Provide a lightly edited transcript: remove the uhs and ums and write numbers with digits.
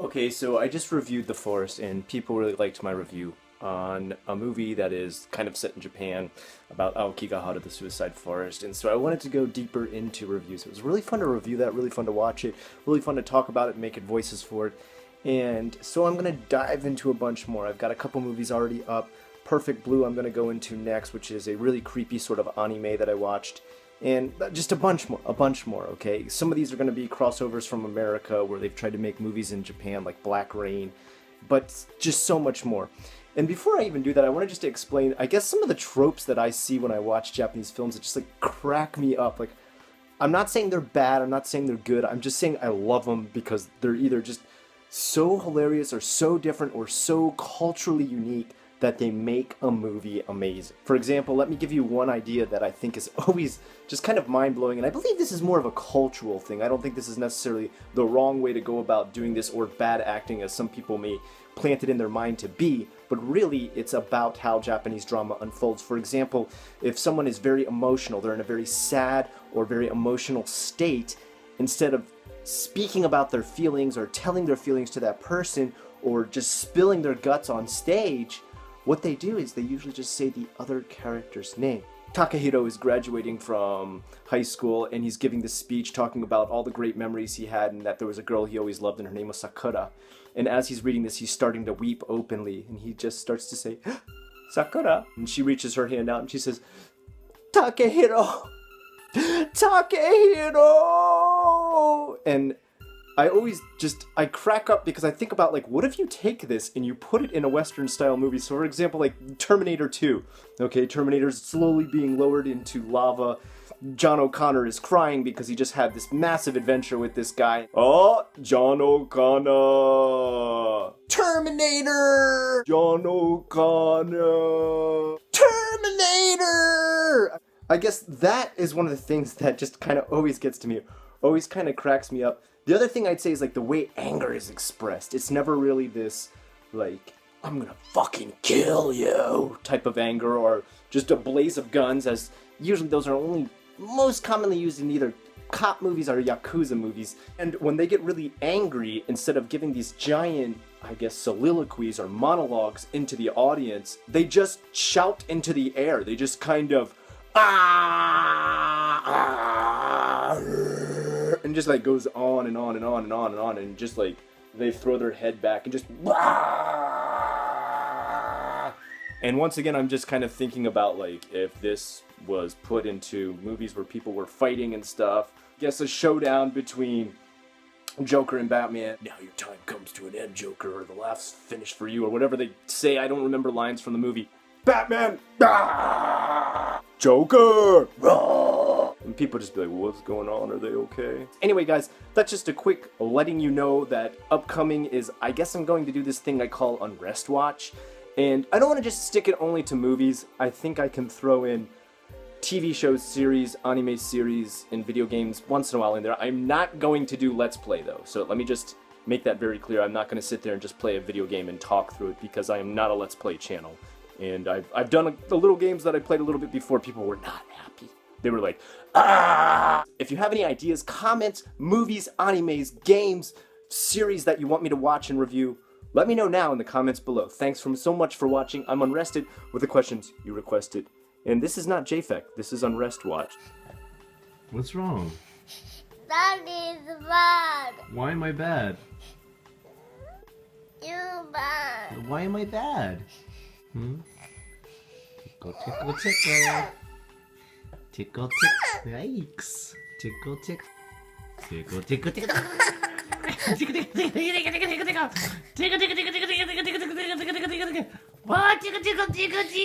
Okay, so I just reviewed The Forest, and people really liked my review on a movie that is kind of set in Japan about Aokigahara, the Suicide Forest. And so I wanted to go deeper into reviews. It was really fun to review that, really fun to watch it, really fun to talk about it, make it voices for it. And so I'm going to dive into a bunch more. I've got a couple movies already up. Perfect Blue I'm going to go into next, which is a really creepy sort of anime that I watched. And just a bunch more, okay? Some of these are going to be crossovers from America where they've tried to make movies in Japan like Black Rain, but just so much more. And before I even do that, I want to just explain, I guess, some of the tropes that I see when I watch Japanese films that just like crack me up. Like, I'm not saying they're bad, I'm not saying they're good, I'm just saying I love them because they're either just so hilarious or so different or so culturally unique that they make a movie amazing. For example, let me give you one idea that I think is always just kind of mind-blowing, and I believe this is more of a cultural thing. I don't think this is necessarily the wrong way to go about doing this or bad acting as some people may plant it in their mind to be, but really it's about how Japanese drama unfolds. For example, if someone is very emotional, they're in a very sad or very emotional state, instead of speaking about their feelings or telling their feelings to that person or just spilling their guts on stage, what they do is they usually just say the other character's name. Takahiro is graduating from high school and he's giving this speech talking about all the great memories he had and that there was a girl he always loved and her name was Sakura. And as he's reading this, he's starting to weep openly and he just starts to say, Sakura. And she reaches her hand out and she says, Takahiro! Takahiro! And I crack up because I think about, like, what if you take this and you put it in a Western style movie? So for example, like Terminator 2, okay, Terminator's slowly being lowered into lava. John O'Connor is crying because he just had this massive adventure with this guy. Oh, John O'Connor! Terminator! John O'Connor! Terminator! I guess that is one of the things that just kind of always gets to me, always kind of cracks me up. The other thing I'd say is like the way anger is expressed. It's never really this, like, I'm gonna fucking kill you type of anger or just a blaze of guns, as usually those are only most commonly used in either cop movies or Yakuza movies. And when they get really angry, instead of giving these giant, I guess, soliloquies or monologues into the audience, they just shout into the air. They just kind of, and just like goes on and on and on and on and on, and just like they throw their head back and just, and once again I'm just kind of thinking about, like, if this was put into movies where people were fighting and stuff, I guess a showdown between Joker and Batman. Now your time comes to an end, Joker, or the laugh's finished for you, or whatever they say. I don't remember lines from the movie. Batman! Joker! And people just be like, what's going on? Are they okay? Anyway, guys, that's just a quick letting you know that upcoming is, I guess I'm going to do this thing I call UNRESTWATCH. And I don't want to just stick it only to movies. I think I can throw in TV shows, series, anime series, and video games once in a while in there. I'm not going to do Let's Play, though. So let me just make that very clear. I'm not going to sit there and just play a video game and talk through it, because I am not a Let's Play channel. And I've done the little games that I played a little bit before. People were not happy. They were like, ah! If you have any ideas, comments, movies, animes, games, series that you want me to watch and review, let me know now in the comments below. Thanks so much for watching. I'm Unrested with the questions you requested. And this is not JFEC. This is UNRESTWATCH. What's wrong? That is bad. Why am I bad? You're bad. Why am I bad? Tickle, tickle, tickle. Tickle, tickle. Yikes. Tickle, tickle. Tickle, tickle, tickle. Tickle, tickle, tickle, tickle, tickle, tickle, tickle. Tickle, tickle, tickle, tickle, tickle, tickle, tickle, tickle, tickle, tickle. What? Tickle, tickle, tickle, tickle.